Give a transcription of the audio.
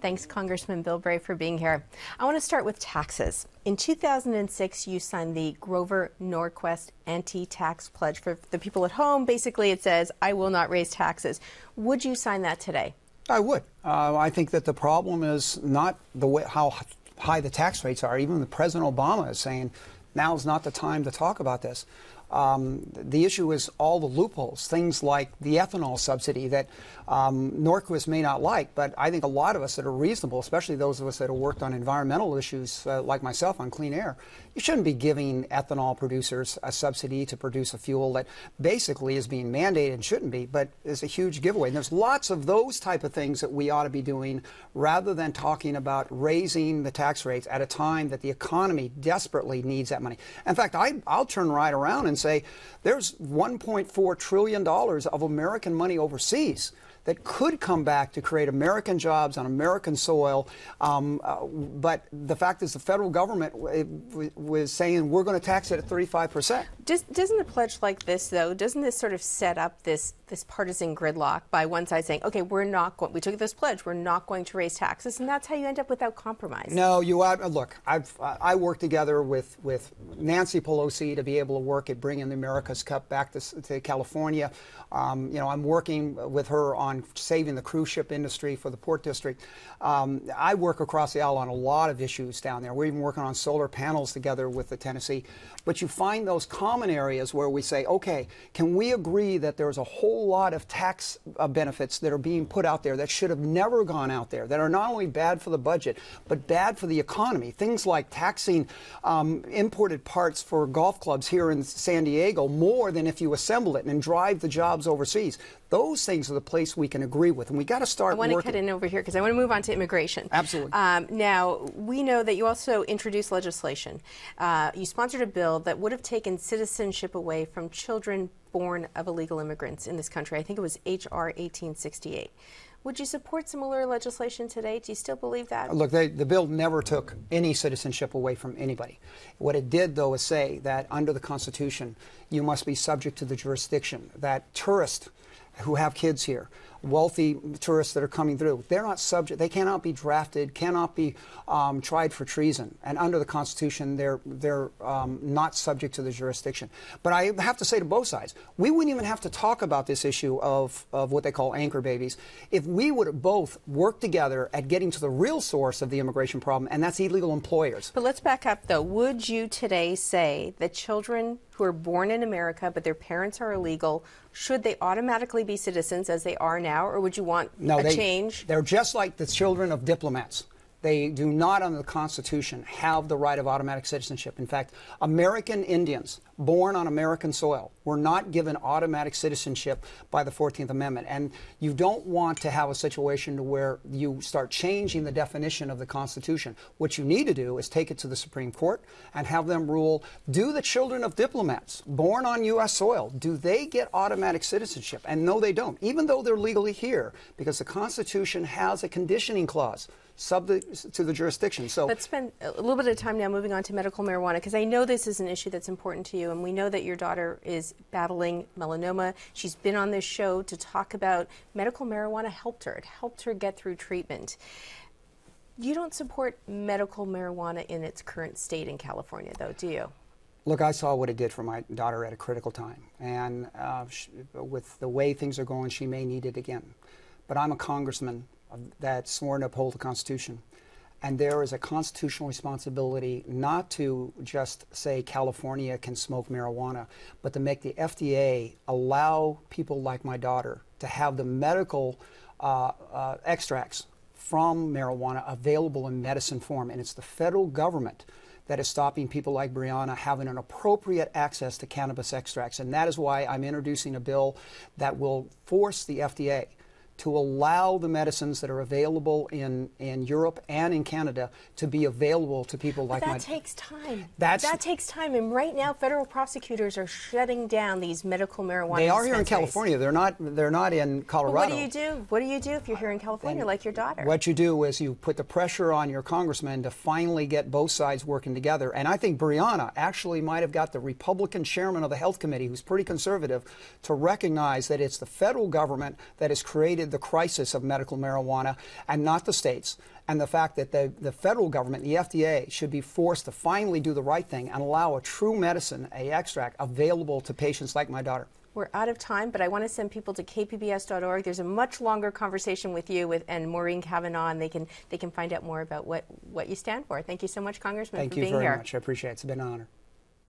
Thanks, Congressman Bilbray, for being here. I want to start with taxes. In 2006, you signed the Grover Norquist anti-tax pledge. For the people at home, basically it says, I will not raise taxes. Would you sign that today? I would. I think that the problem is not the way how high the tax rates are. Even President Obama is saying now is not the time to talk about this. The issue is all the loopholes, things like the ethanol subsidy that Norquist may not like, but I think a lot of us that are reasonable, especially those of us that have worked on environmental issues like myself on clean air, you shouldn't be giving ethanol producers a subsidy to produce a fuel that basically is being mandated and shouldn't be, but is a huge giveaway. And there's lots of those type of things that we ought to be doing rather than talking about raising the tax rates at a time that the economy desperately needs that money. In fact, I'll turn right around and say there's $1.4 trillion of American money overseas that could come back to create American jobs on American soil. But the fact is the federal government was saying we're going to tax it at 35%. Doesn't a pledge like this, though, doesn't this sort of set up this partisan gridlock by one side saying, okay, we took this pledge, we're not going to raise taxes, and that's how you end up without compromise? No, look, I worked together with Nancy Pelosi to be able to work at bringing the America's Cup back to California. I'm working with her on saving the cruise ship industry for the Port District. I work across the aisle on a lot of issues down there. We're even working on solar panels together with the Tennessee. But you find those common areas where we say, okay, can we agree that there's a whole lot of tax benefits that are being put out there that should have never gone out there, that are not only bad for the budget, but bad for the economy. Things like taxing imported parts for golf clubs here in San Diego more than if you assemble it and drive the jobs overseas. Those things are the place we can agree with, and we got to start working. I want to cut in over here because I want to move on to immigration. Absolutely. Now, we know that you also introduced legislation. You sponsored a bill that would have taken citizenship away from children born of illegal immigrants in this country. I think it was H.R. 1868. Would you support similar legislation today? Do you still believe that? Look, the bill never took any citizenship away from anybody. What it did, though, is say that under the Constitution, you must be subject to the jurisdiction, that tourists who have kids here, wealthy tourists that are coming through, they're not subject, they cannot be drafted, cannot be tried for treason. And under the Constitution, they're not subject to the jurisdiction. But I have to say to both sides, we wouldn't even have to talk about this issue of what they call anchor babies if we would both work together at getting to the real source of the immigration problem, and that's illegal employers. But let's back up, though. Would you today say that children who are born in America but their parents are illegal, should they automatically be citizens as they are now, or would you want a change? They're just like the children of diplomats. They do not, under the Constitution, have the right of automatic citizenship. In fact, American Indians born on American soil were not given automatic citizenship by the 14th Amendment. And you don't want to have a situation to where you start changing the definition of the Constitution. What you need to do is take it to the Supreme Court and have them rule, do the children of diplomats born on U.S. soil, do they get automatic citizenship? And no, they don't, even though they're legally here, because the Constitution has a conditioning clause subject to the jurisdiction. So let's spend a little bit of time now moving on to medical marijuana, because I know this is an issue that's important to you, and we know that your daughter is battling melanoma. She's been on this show to talk about medical marijuana helped her. It helped her get through treatment. You don't support medical marijuana in its current state in California, though, do you? Look, I saw what it did for my daughter at a critical time, and with the way things are going, she may need it again. But I'm a congressman that's sworn to uphold the Constitution. And there is a constitutional responsibility not to just say California can smoke marijuana, but to make the FDA allow people like my daughter to have the medical extracts from marijuana available in medicine form. And it's the federal government that is stopping people like Brianna having an appropriate access to cannabis extracts. And that is why I'm introducing a bill that will force the FDA to allow the medicines that are available in Europe and in Canada to be available to people like that takes time. That takes time, and right now federal prosecutors are shutting down these medical marijuana They are here in California. They're not in Colorado. But what do you do? What do you do if you're here in California, like your daughter? What you do is you put the pressure on your congressman to finally get both sides working together. And I think Brianna actually might have got the Republican chairman of the Health Committee, who's pretty conservative, to recognize that it's the federal government that has created highlighted the crisis of medical marijuana and not the states, and the fact that the federal government, the FDA, should be forced to finally do the right thing and allow a true medicine, a extract, available to patients like my daughter. We're out of time, but I want to send people to kpbs.org. There's a much longer conversation with you and Maureen Cavanaugh, and they can find out more about what you stand for. Thank you so much, Congressman, for being here. Thank you very much. I appreciate it. It's been an honor.